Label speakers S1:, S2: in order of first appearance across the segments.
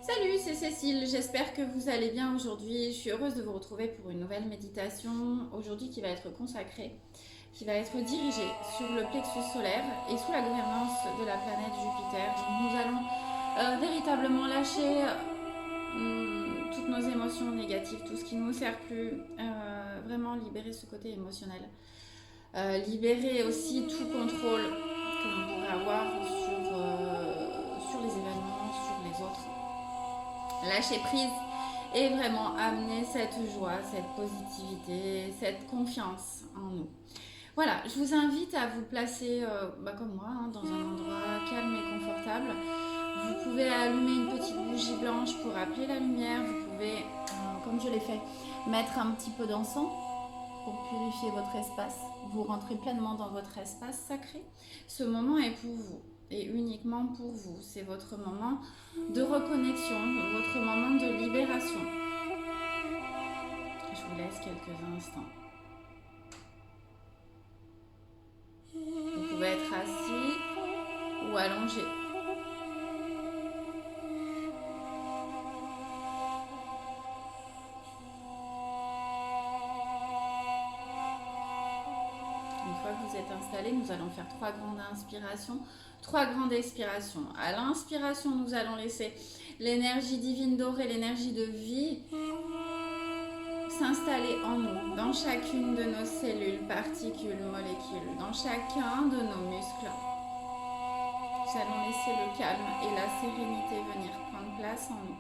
S1: Salut, c'est Cécile, j'espère que vous allez bien aujourd'hui. Je suis heureuse de vous retrouver pour une nouvelle méditation, aujourd'hui qui va être consacrée, qui va être dirigée sur le plexus solaire et sous la gouvernance de la planète Jupiter. Donc nous allons véritablement lâcher toutes nos émotions négatives, tout ce qui ne nous sert plus, vraiment libérer ce côté émotionnel. Libérer aussi tout contrôle que l'on pourrait avoir sur les événements, sur les autres. Lâcher prise et vraiment amener cette joie, cette positivité, cette confiance en nous. Voilà, je vous invite à vous placer, comme moi, dans un endroit calme et confortable. Vous pouvez allumer une petite bougie blanche pour appeler la lumière. Vous pouvez, comme je l'ai fait, mettre un petit peu d'encens pour purifier votre espace. Vous rentrez pleinement dans votre espace sacré. Ce moment est pour vous et uniquement pour vous. C'est votre moment de reconnexion, votre moment de libération. Je vous laisse quelques instants. Vous pouvez être assis ou allongé. Une fois que vous êtes installé, nous allons faire 3 grandes inspirations, 3 grandes expirations. À l'inspiration, nous allons laisser l'énergie divine dorée, l'énergie de vie s'installer en nous, dans chacune de nos cellules, particules, molécules, dans chacun de nos muscles. Nous allons laisser le calme et la sérénité venir prendre place en nous.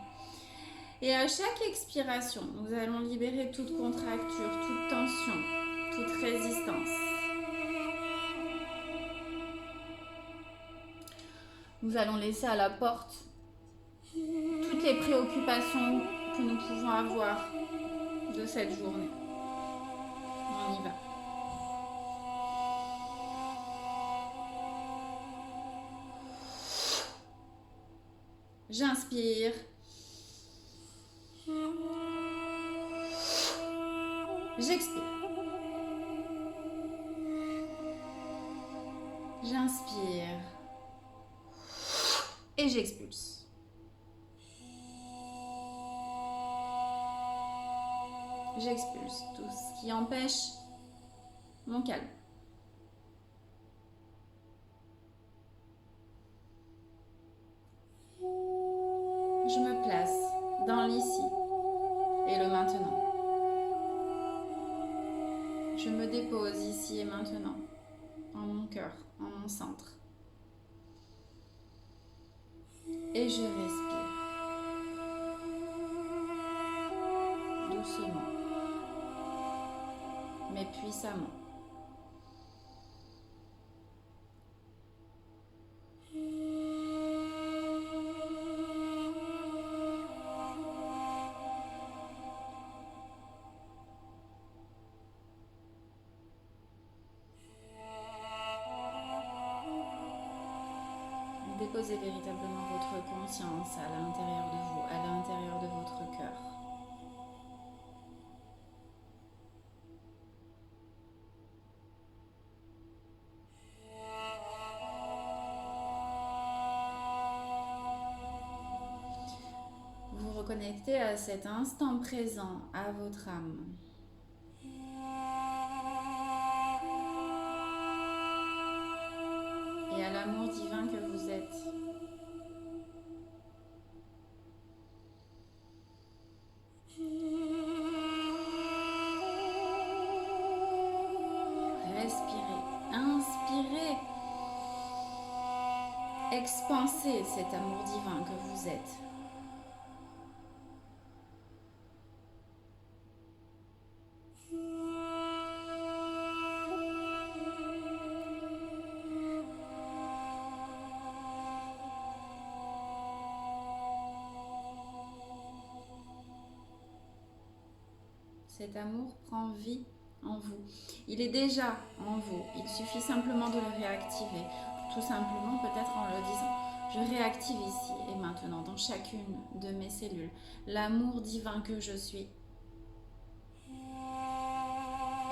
S1: Et à chaque expiration, nous allons libérer toute contracture, toute tension, toute résistance. Nous allons laisser à la porte toutes les préoccupations que nous pouvons avoir de cette journée. On y va. J'inspire. J'expire. J'inspire. Et j'expulse. J'expulse tout ce qui empêche mon calme. Je me place dans l'ici et le maintenant. Je me dépose ici et maintenant, en mon cœur, en mon centre. Et je respire. Doucement, mais puissamment. Déposez véritablement votre conscience à l'intérieur de vous, à l'intérieur de votre cœur. Vous reconnectez à cet instant présent, à votre âme. Et à l'amour divin que vous êtes. Respirez, inspirez, expansez cet amour divin que vous êtes. Cet amour prend vie en vous. Il est déjà en vous. Il suffit simplement de le réactiver. Tout simplement, peut-être en le disant. Je réactive ici et maintenant, dans chacune de mes cellules, l'amour divin que je suis.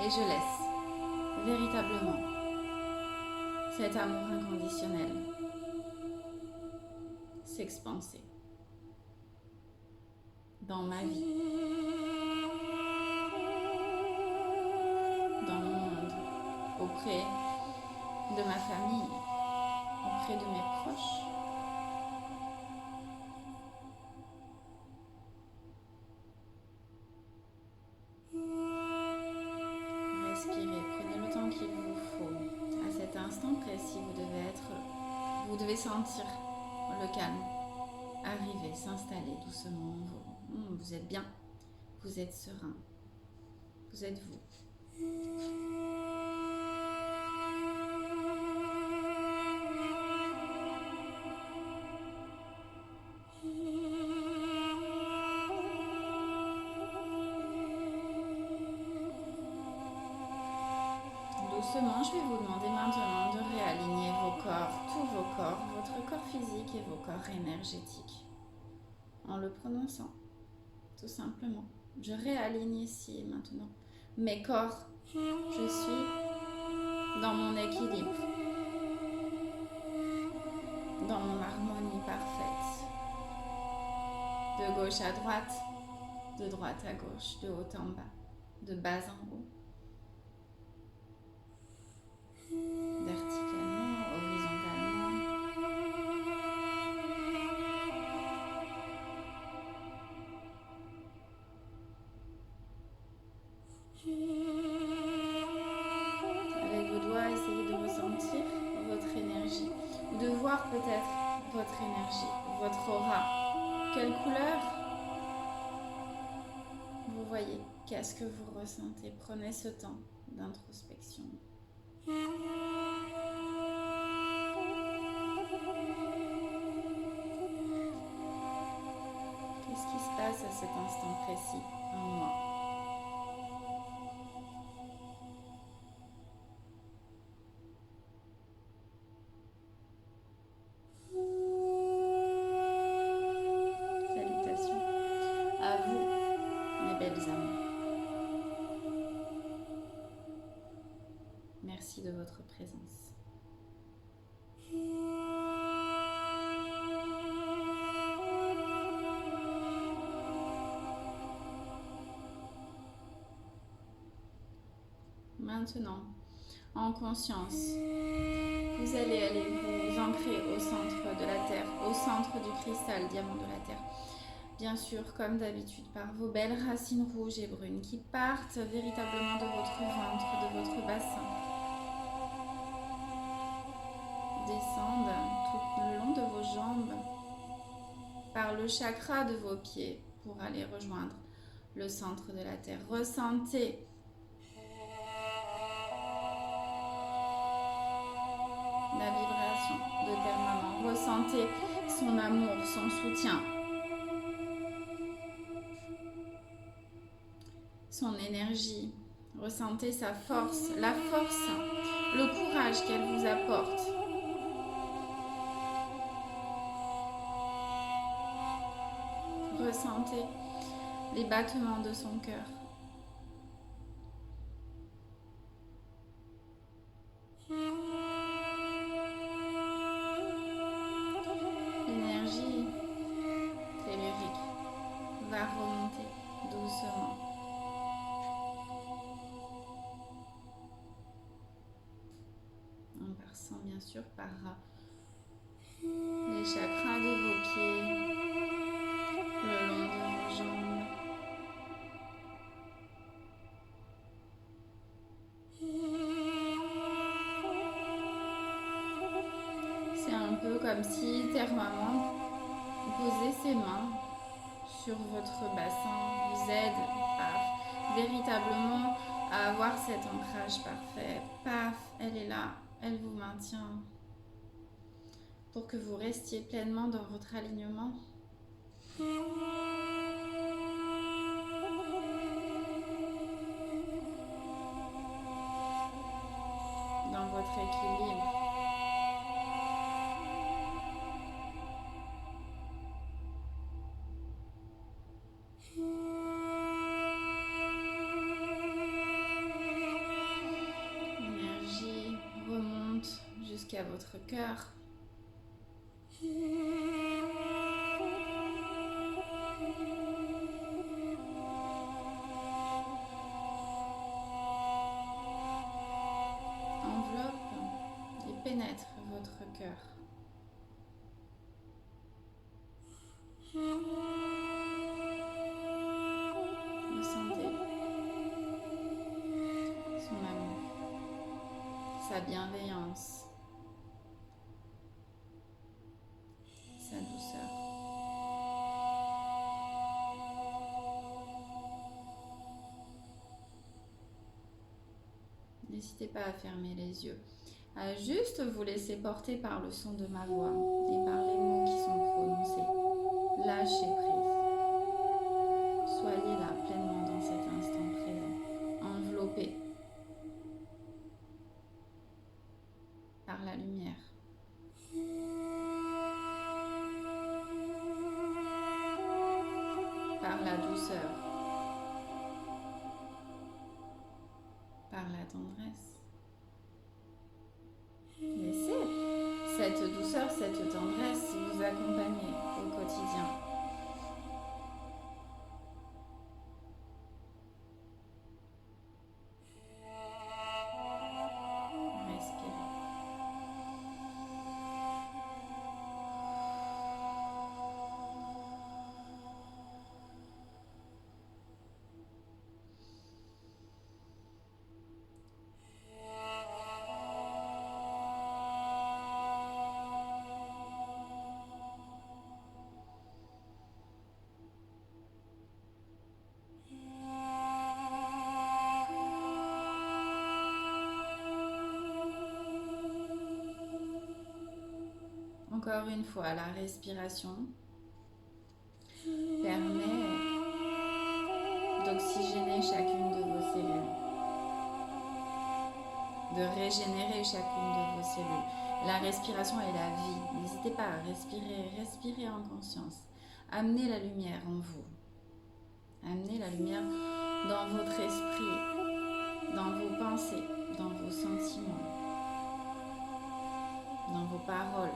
S1: Et je laisse véritablement cet amour inconditionnel s'expanser. dans ma vie, dans mon monde, auprès de ma famille, auprès de mes proches. Respirez, prenez le temps qu'il vous faut. À cet instant précis, vous devez sentir le calme arriver, s'installer doucement. Vous êtes bien, vous êtes serein, vous êtes vous. Doucement, je vais vous demander maintenant de réaligner vos corps, tous vos corps, votre corps physique et vos corps énergétiques. En le prononçant, tout simplement. Je réaligne ici et maintenant mes corps. Je suis dans mon équilibre, dans mon harmonie parfaite. De gauche à droite, de droite à gauche, de haut en bas, de bas en haut. Verticalement, horizontalement. Avec vos doigts, essayez de ressentir votre énergie ou de voir peut-être votre énergie, votre aura. Quelle couleur vous voyez? Qu'est-ce que vous ressentez? Prenez ce temps d'introspection. Qu'est-ce qui se passe à cet instant précis en moi? Salutations à vous, mes belles âmes. Merci de votre présence. Maintenant, en conscience, vous allez aller vous ancrer au centre de la Terre, au centre du cristal diamant de la Terre. Bien sûr, comme d'habitude, par vos belles racines rouges et brunes qui partent véritablement de votre ventre, de votre bassin. Descendent tout le long de vos jambes, par le chakra de vos pieds, pour aller rejoindre le centre de la Terre. Ressentez la vibration de Terre Maman. Ressentez son amour, son soutien, son énergie. Ressentez sa force, la force, le courage qu'elle vous apporte. Ressentez les battements de son cœur. L'énergie tellurique va remonter doucement. En passant bien sûr par les chakras de vos pieds, le long de vos jambes. C'est un peu comme si Terre Maman posait ses mains sur votre bassin, vous aide véritablement à avoir cet ancrage parfait. Paf, elle est là, elle vous maintient pour que vous restiez pleinement dans votre alignement. Dans votre équilibre. L'énergie remonte jusqu'à votre cœur. pénètre votre cœur. Ressentez son amour, sa bienveillance, sa douceur. N'hésitez pas à fermer les yeux, à juste vous laisser porter par le son de ma voix et par les mots qui sont prononcés. Lâchez prise. Soyez là pleinement dans cet instant présent, enveloppé par la lumière. Par la douceur, par la tendresse. Laissez cette douceur, cette tendresse vous accompagner au quotidien. Respirez. Encore une fois, la respiration permet d'oxygéner chacune de vos cellules, de régénérer chacune de vos cellules. La respiration est la vie. N'hésitez pas à respirer, respirer en conscience. Amenez la lumière en vous. Amenez la lumière dans votre esprit, dans vos pensées, dans vos sentiments, dans vos paroles.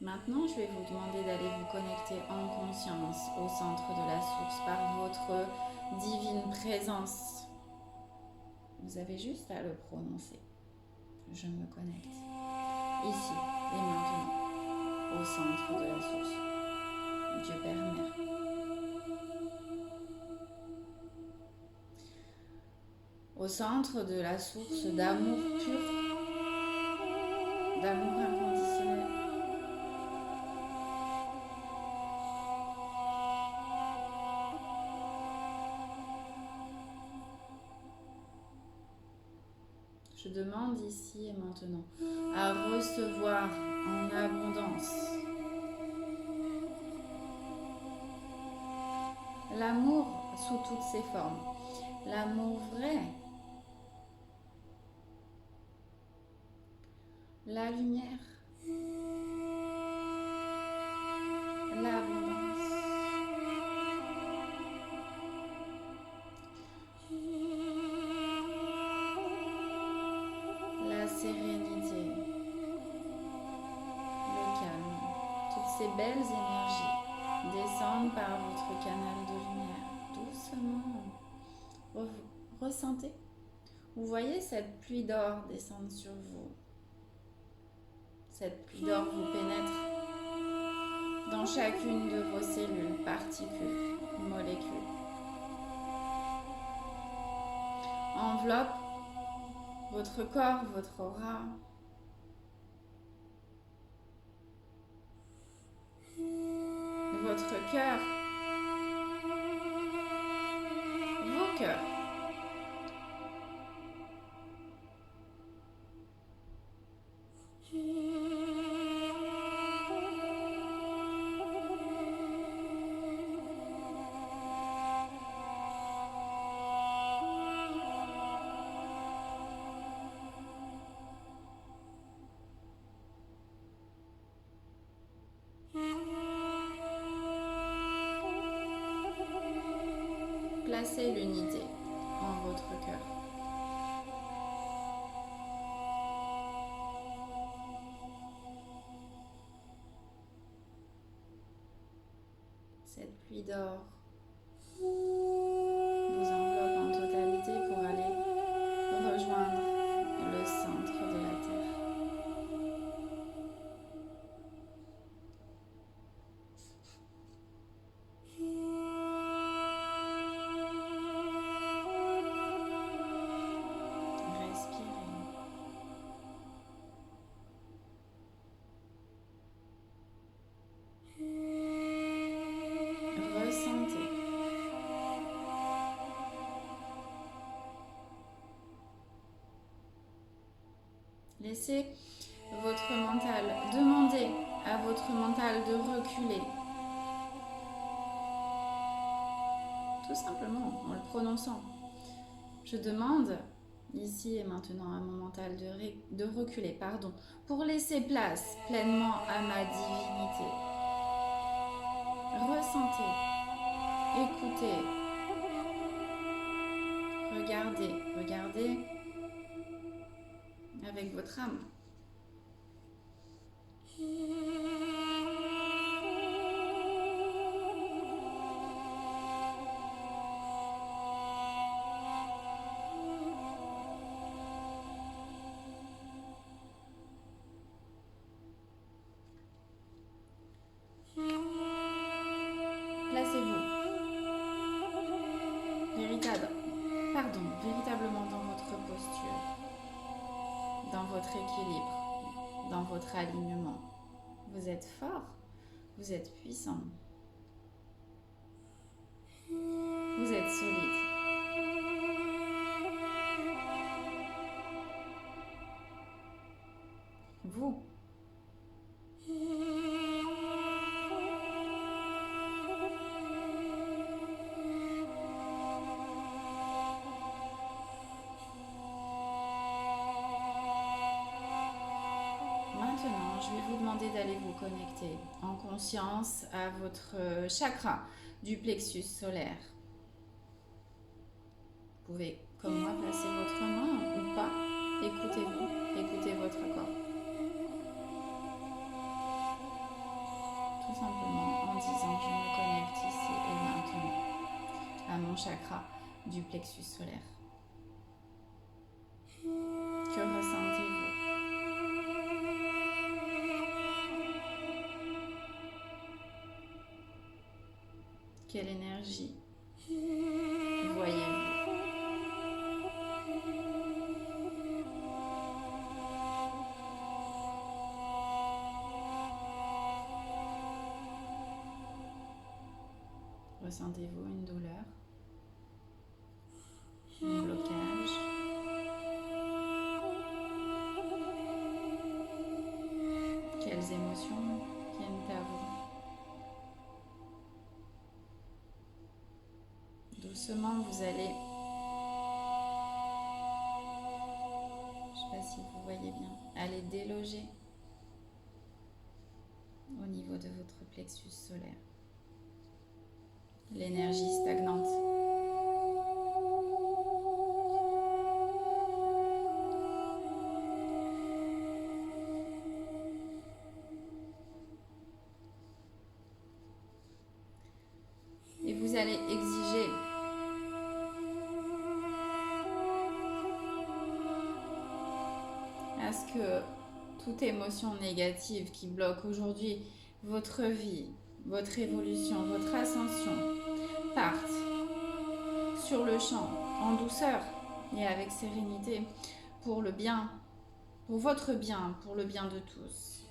S1: Maintenant, je vais vous demander d'aller vous connecter en conscience au centre de la source par votre divine présence. Vous avez juste à le prononcer. Je me connecte ici et maintenant au centre de la source. Dieu Père Mère. Au centre de la source d'amour pur, d'amour inconditionnel. Je demande ici et maintenant à recevoir en abondance l'amour sous toutes ses formes, l'amour vrai, la lumière, l'abondance, la sérénité, le calme. Toutes ces belles énergies descendent par votre canal de lumière, doucement. Ressentez. Vous voyez cette pluie d'or descendre sur vous. Cette pluie d'or vous pénètre dans chacune de vos cellules, particules, molécules. Enveloppe votre corps, votre aura. Votre cœur. Vos cœurs. Placez l'unité en votre cœur. Cette pluie d'or Laissez votre mental, demandez à votre mental de reculer. Tout simplement, en le prononçant. Je demande, ici et maintenant, à mon mental de reculer, pour laisser place pleinement à ma divinité. Ressentez, écoutez, regardez avec votre âme. Placez-vous véritablement dans votre posture, dans votre équilibre, dans votre alignement. Vous êtes fort, vous êtes puissant, vous êtes solide. Vous. Maintenant, je vais vous demander d'aller vous connecter en conscience à votre chakra du plexus solaire. Vous pouvez, comme moi, placer votre main ou pas. Écoutez-vous, écoutez votre corps. Tout simplement en disant je me connecte ici et maintenant à mon chakra du plexus solaire. Que ressentez-vous? Quelle énergie voyez-vous? Ressentez-vous une douleur, un blocage? Quelles émotions viennent à vous? Doucement, vous allez, je ne sais pas si vous voyez bien, aller déloger au niveau de votre plexus solaire l'énergie stagnante. Et vous allez exiger à ce que toute émotion négative qui bloque aujourd'hui votre vie, votre évolution, votre ascension, parte sur le champ en douceur et avec sérénité pour le bien, pour votre bien, pour le bien de tous.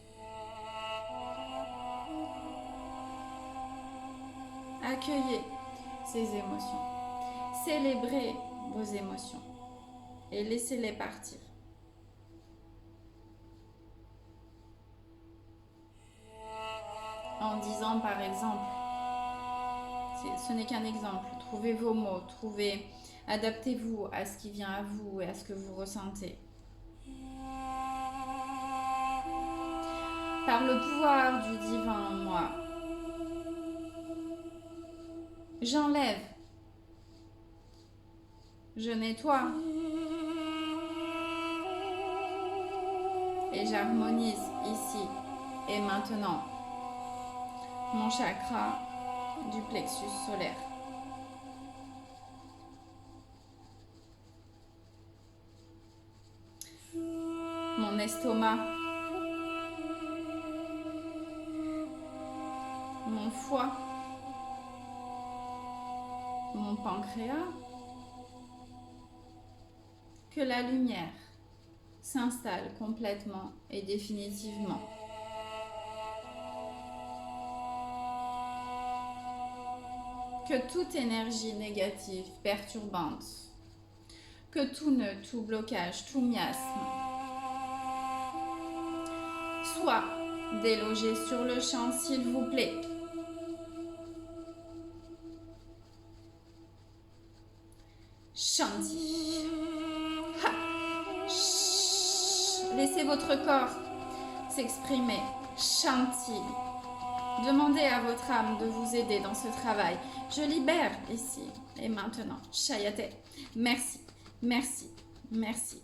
S1: Accueillez ces émotions, célébrez vos émotions et laissez-les partir. En disant par exemple, ce n'est qu'un exemple, trouvez vos mots, adaptez-vous à ce qui vient à vous et à ce que vous ressentez. Par le pouvoir du divin en moi, j'enlève, je nettoie et j'harmonise ici et maintenant mon chakra du plexus solaire. Mon estomac, mon foie, mon pancréas, que la lumière s'installe complètement et définitivement. Que toute énergie négative, perturbante, que tout nœud, tout blocage, tout miasme soit délogé sur le champ, s'il vous plaît. Shanti. Laissez votre corps s'exprimer. Shanti. Demandez à votre âme de vous aider dans ce travail. Je libère ici et maintenant. Shayate. Merci, merci, merci.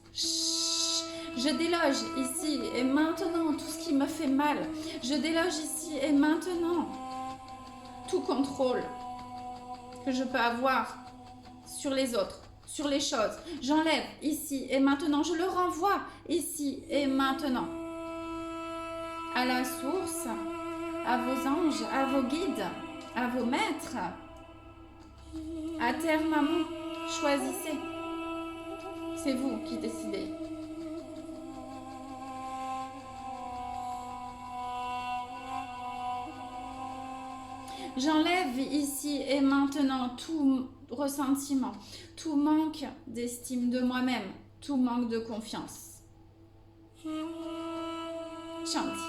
S1: Je déloge ici et maintenant tout ce qui me fait mal. Je déloge ici et maintenant tout contrôle que je peux avoir sur les autres, sur les choses. J'enlève ici et maintenant. Je le renvoie ici et maintenant à la source, à vos anges, à vos guides, à vos maîtres. À terre, maman, choisissez. C'est vous qui décidez. J'enlève ici et maintenant tout ressentiment, tout manque d'estime de moi-même, tout manque de confiance. Shanti,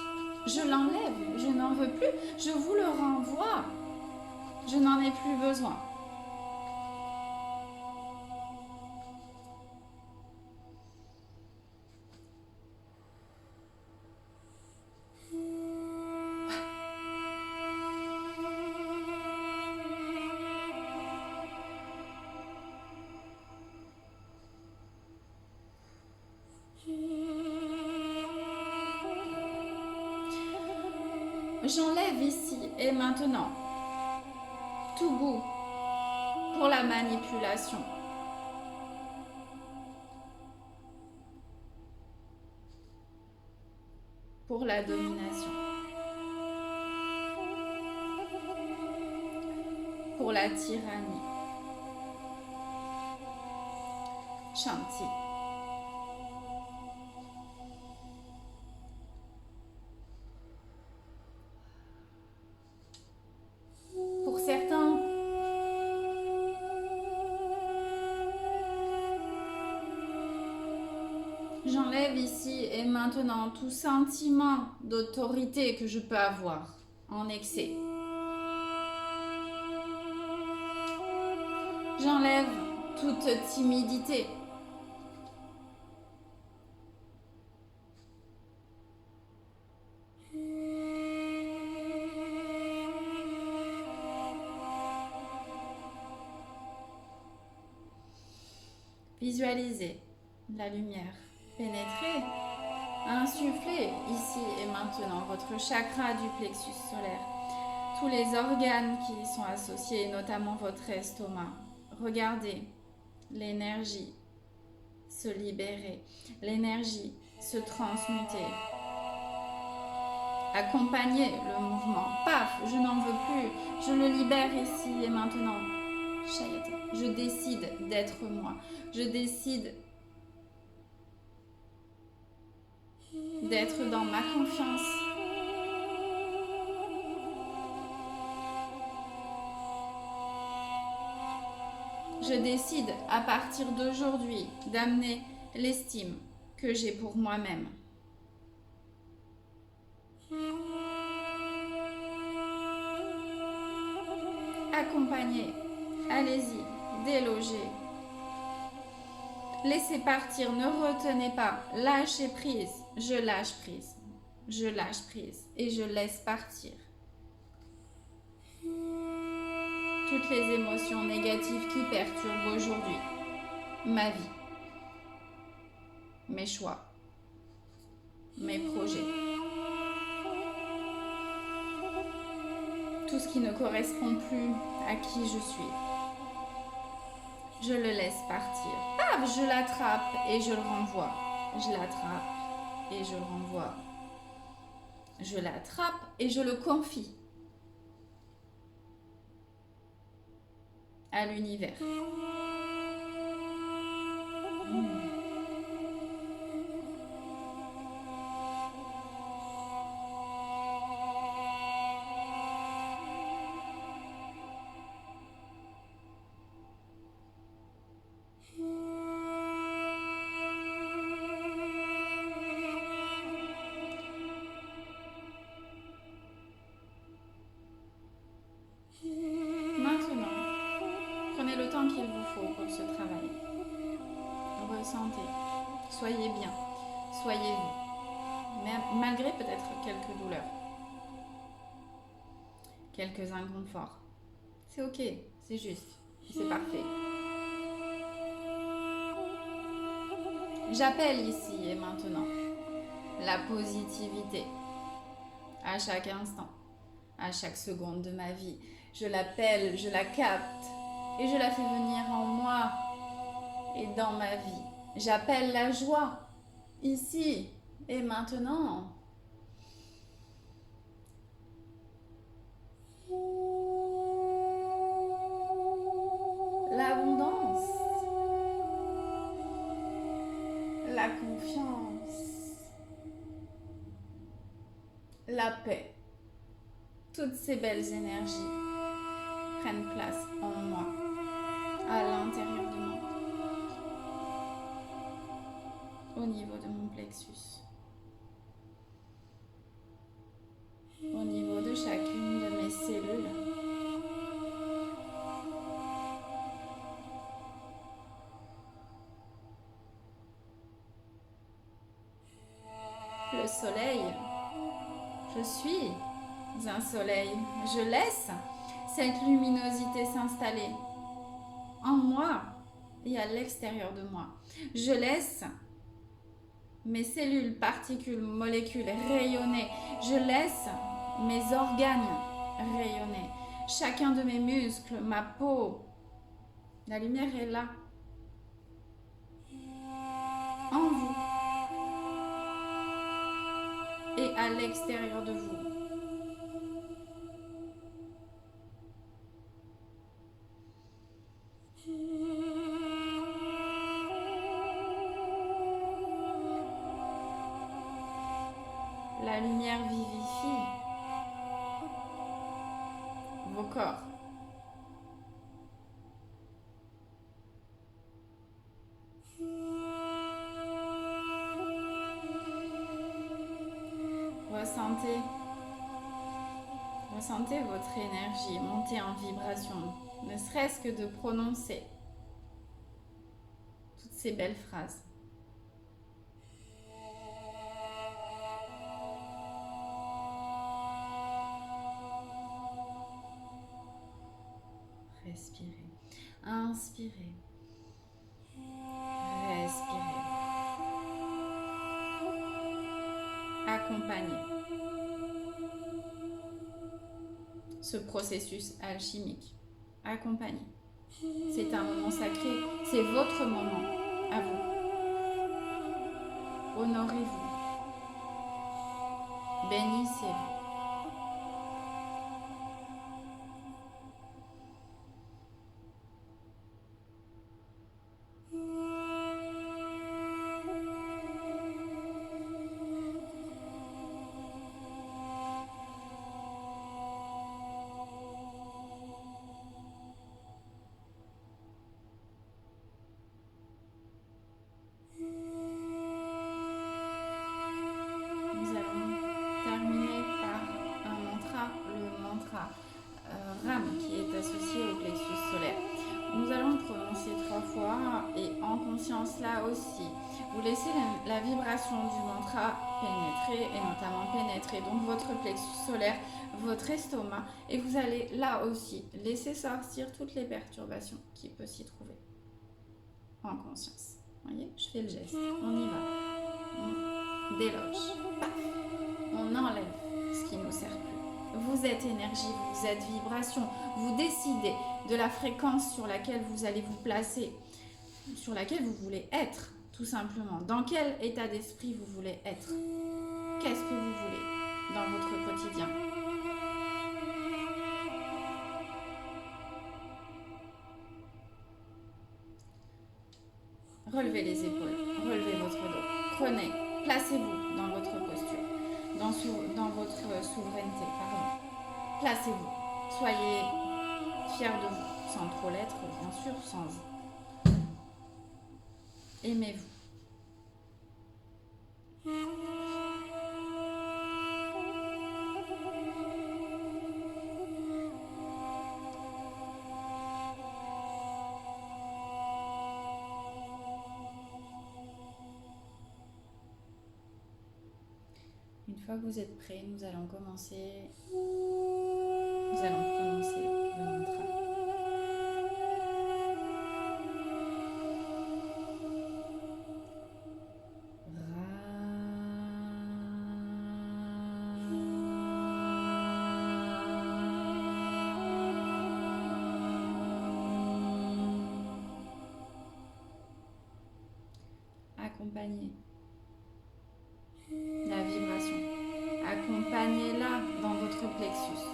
S1: je l'enlève, je n'en veux plus, je vous le renvoie. Je n'en ai plus besoin. J'enlève ici et maintenant tout goût pour la manipulation. Pour la domination. Pour la tyrannie. Shanti. Pour certains, j'enlève ici et maintenant tout sentiment d'autorité que je peux avoir en excès. J'enlève toute timidité. Visualisez la lumière pénétrer, insuffler ici et maintenant votre chakra du plexus solaire, tous les organes qui y sont associés, notamment votre estomac. Regardez l'énergie se libérer, l'énergie se transmuter. Accompagnez le mouvement. Paf, je n'en veux plus. Je le libère ici et maintenant. Shayate. Je décide d'être moi. Je décide d'être dans ma confiance. Je décide à partir d'aujourd'hui d'amener l'estime que j'ai pour moi-même. Accompagnez, allez-y, délogez. Laissez partir, ne retenez pas, lâchez prise. Je lâche prise, je lâche prise et je laisse partir toutes les émotions négatives qui perturbent aujourd'hui ma vie, mes choix, mes projets. Tout ce qui ne correspond plus à qui je suis. Je le laisse partir. Paf, je l'attrape et je le renvoie. Je l'attrape et je le renvoie. Je l'attrape et je le confie à l'univers. faut pour ce travail. Ressentez. Soyez bien. Soyez vous. Malgré peut-être quelques douleurs. Quelques inconforts. C'est ok. C'est juste. C'est parfait. J'appelle ici et maintenant la positivité à chaque instant, à chaque seconde de ma vie. Je l'appelle, je la capte et je la fais venir en moi et dans ma vie. J'appelle la joie ici et maintenant. L'abondance, la confiance, la paix. Toutes ces belles énergies prennent place en moi, à l'intérieur de moi, au niveau de mon plexus, au niveau de chacune de mes cellules. Le soleil, je suis un soleil, je laisse cette luminosité s'installer en moi et à l'extérieur de moi. Je laisse mes cellules, particules, molécules rayonner. Je laisse mes organes rayonner. Chacun de mes muscles, ma peau. La lumière est là. En vous. Et à l'extérieur de vous. La lumière vivifie vos corps. Ressentez votre énergie monter en vibration, ne serait-ce que de prononcer toutes ces belles phrases. Respirez. Inspirez. Respirez. Accompagnez ce processus alchimique. Accompagnez. C'est un moment sacré. C'est votre moment à vous. Honorez-vous. Bénissez-vous. Nous allons terminer par un mantra, le mantra RAM qui est associé au plexus solaire. Nous allons le prononcer 3 fois et en conscience là aussi. Vous laissez la vibration du mantra pénétrer et notamment pénétrer donc votre plexus solaire, votre estomac et vous allez là aussi laisser sortir toutes les perturbations qui peuvent s'y trouver en conscience. Vous voyez, je fais le geste, on y va. On déloge, on enlève ce qui ne nous sert plus. Vous êtes énergie, vous êtes vibration, vous décidez de la fréquence sur laquelle vous allez vous placer, sur laquelle vous voulez être, tout simplement. Dans quel état d'esprit vous voulez être? Qu'est-ce que vous voulez dans votre quotidien? Relevez les épaules, relevez votre dos. Prenez, placez-vous dans votre posture, dans votre souveraineté, pardon. Placez-vous, soyez fiers de vous, sans trop l'être, bien sûr, sans vous. Aimez-vous. Une fois que vous êtes prêts, nous allons commencer. Nous allons prononcer le mantra. Accompagnez la vibration. Accompagnez-la dans votre plexus.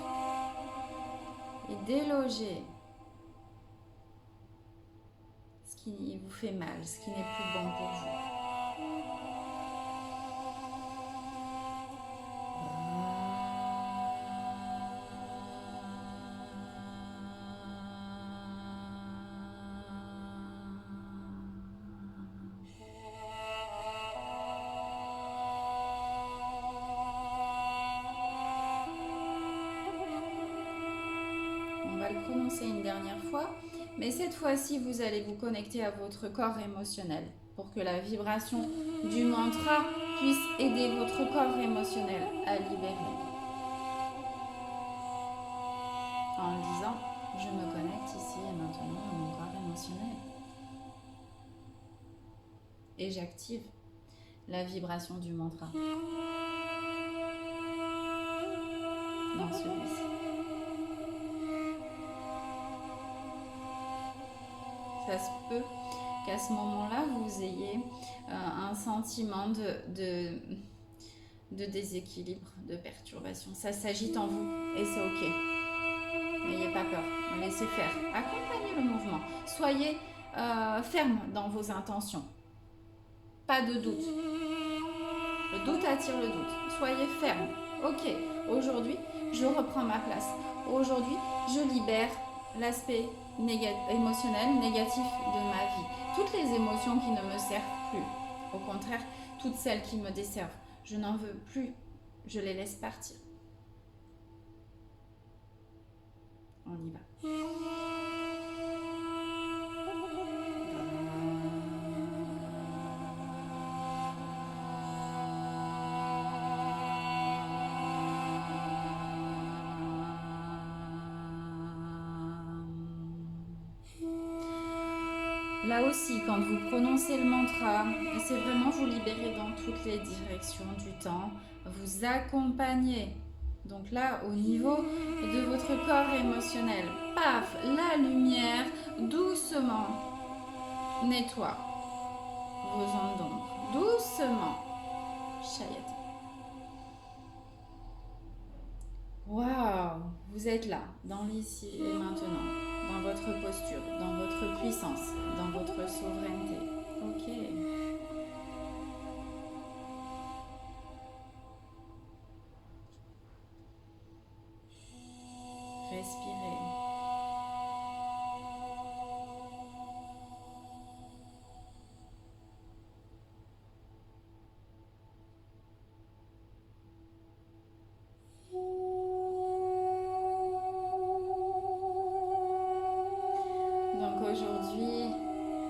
S1: Et délogez ce qui vous fait mal, ce qui n'est plus bon pour vous. On va le prononcer une dernière fois, mais cette fois-ci, vous allez vous connecter à votre corps émotionnel pour que la vibration du mantra puisse aider votre corps émotionnel à libérer. En disant, je me connecte ici et maintenant à mon corps émotionnel. Et j'active la vibration du mantra dans celui-ci. Ça se peut qu'à ce moment-là, vous ayez un sentiment de déséquilibre, de perturbation. Ça s'agite en vous et c'est ok. N'ayez pas peur, laissez faire. Accompagnez le mouvement. Soyez ferme dans vos intentions. Pas de doute. Le doute attire le doute. Soyez ferme. Ok, aujourd'hui, je reprends ma place. Aujourd'hui, je libère l'aspect émotionnel négatif de ma vie. Toutes les émotions qui ne me servent plus. Au contraire, toutes celles qui me desservent. Je n'en veux plus. Je les laisse partir. On y va. Là aussi, quand vous prononcez le mantra, c'est vraiment vous libérer dans toutes les directions du temps, vous accompagnez. Donc là, au niveau de votre corps émotionnel, paf, la lumière doucement nettoie vos ondes d'ombre. Doucement. Chayat. Waouh, vous êtes là, dans l'ici et maintenant, dans votre posture, dans votre puissance, dans votre souveraineté. Ok. Respirez. Donc aujourd'hui,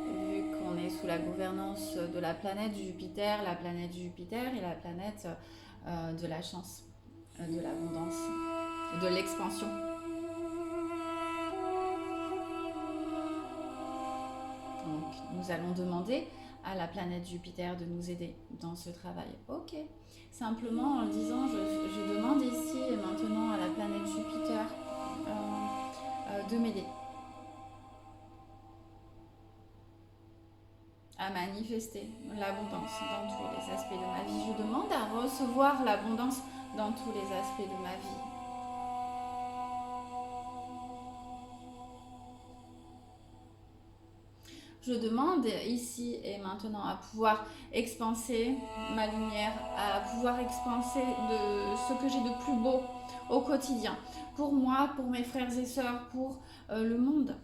S1: vu qu'on est sous la gouvernance de la planète Jupiter est la planète de la chance, de l'abondance, de l'expansion. Donc nous allons demander à la planète Jupiter de nous aider dans ce travail. Ok, simplement en disant je demande ici et maintenant à la planète Jupiter de m'aider à manifester l'abondance dans tous les aspects de ma vie. Je demande à recevoir l'abondance dans tous les aspects de ma vie. Je demande ici et maintenant à pouvoir expanser ma lumière, à pouvoir expanser de ce que j'ai de plus beau au quotidien, pour moi, pour mes frères et sœurs, pour le monde.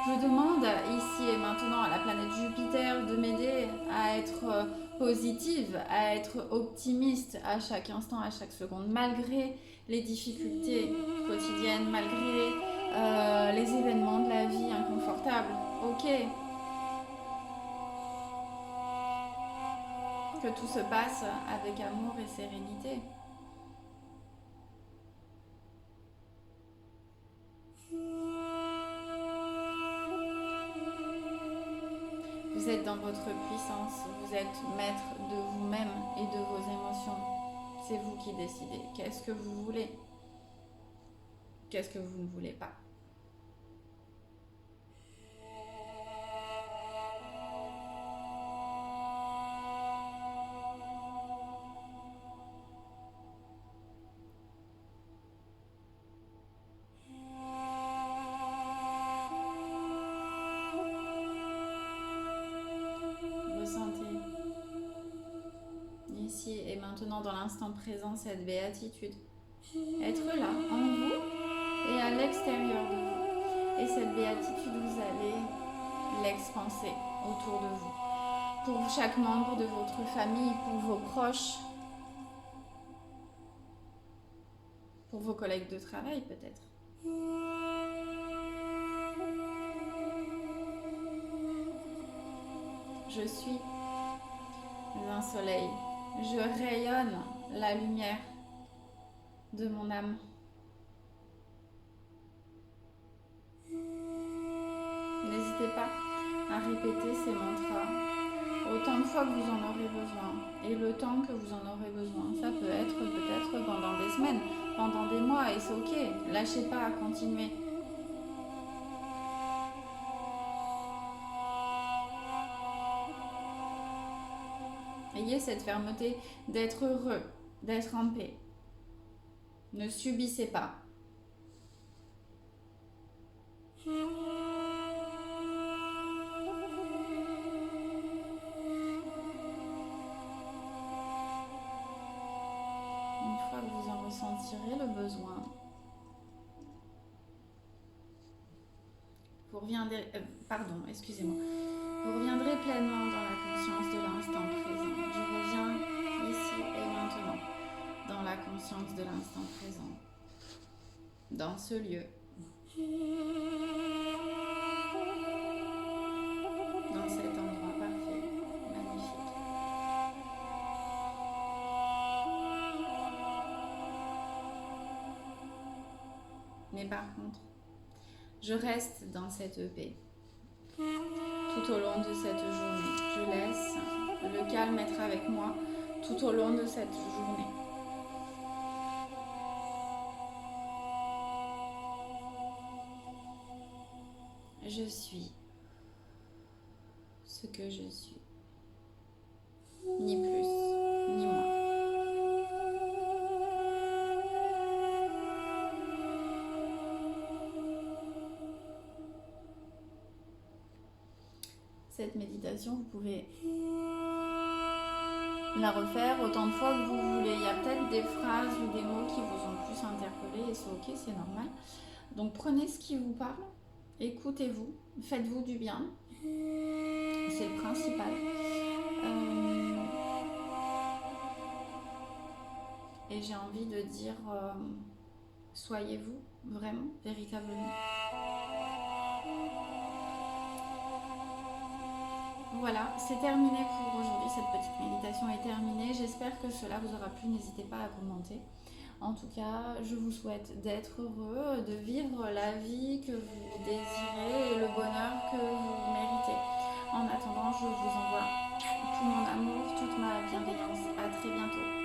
S1: Je demande ici et maintenant à la planète Jupiter de m'aider à être positive, à être optimiste à chaque instant, à chaque seconde, malgré les difficultés quotidiennes, malgré les événements de la vie inconfortables. Ok. que tout se passe avec amour et sérénité. Vous êtes dans votre puissance, vous êtes maître de vous-même et de vos émotions. C'est vous qui décidez. Qu'est-ce que vous voulez? Qu'est-ce que vous ne voulez pas? Ressentez ici et maintenant dans l'instant présent cette béatitude. Être là, en vous et à l'extérieur de vous. Et cette béatitude, vous allez l'expanser autour de vous. Pour chaque membre de votre famille, pour vos proches, pour vos collègues de travail peut-être. Je suis un soleil. Je rayonne la lumière de mon âme. N'hésitez pas à répéter ces mantras autant de fois que vous en aurez besoin et le temps que vous en aurez besoin. Ça peut être peut-être pendant des semaines, pendant des mois et c'est ok. Lâchez pas, continuez. Ayez cette fermeté d'être heureux, d'être en paix. Ne subissez pas. Une fois que vous en ressentirez le besoin, vous reviendrez, vous reviendrez pleinement dans la conscience de l'instant présent. Je reviens ici et maintenant dans la conscience de l'instant présent, dans ce lieu, dans cet endroit parfait, magnifique. Mais par contre, je reste dans cette paix tout au long de cette journée. Je laisse le calme être avec moi tout au long de cette journée. Je suis ce que je suis, ni plus, ni moins. Cette méditation, vous pouvez la refaire autant de fois que vous voulez. Il y a peut-être des phrases ou des mots qui vous ont plus interpellé et c'est ok, c'est normal. Donc prenez ce qui vous parle, écoutez-vous, faites-vous du bien. C'est le principal. Et j'ai envie de dire, soyez-vous vraiment, véritablement. Voilà, c'est terminé pour aujourd'hui, cette petite méditation est terminée. J'espère que cela vous aura plu, n'hésitez pas à commenter. En tout cas, je vous souhaite d'être heureux, de vivre la vie que vous désirez et le bonheur que vous méritez. En attendant, je vous envoie tout mon amour, toute ma bienveillance. À très bientôt.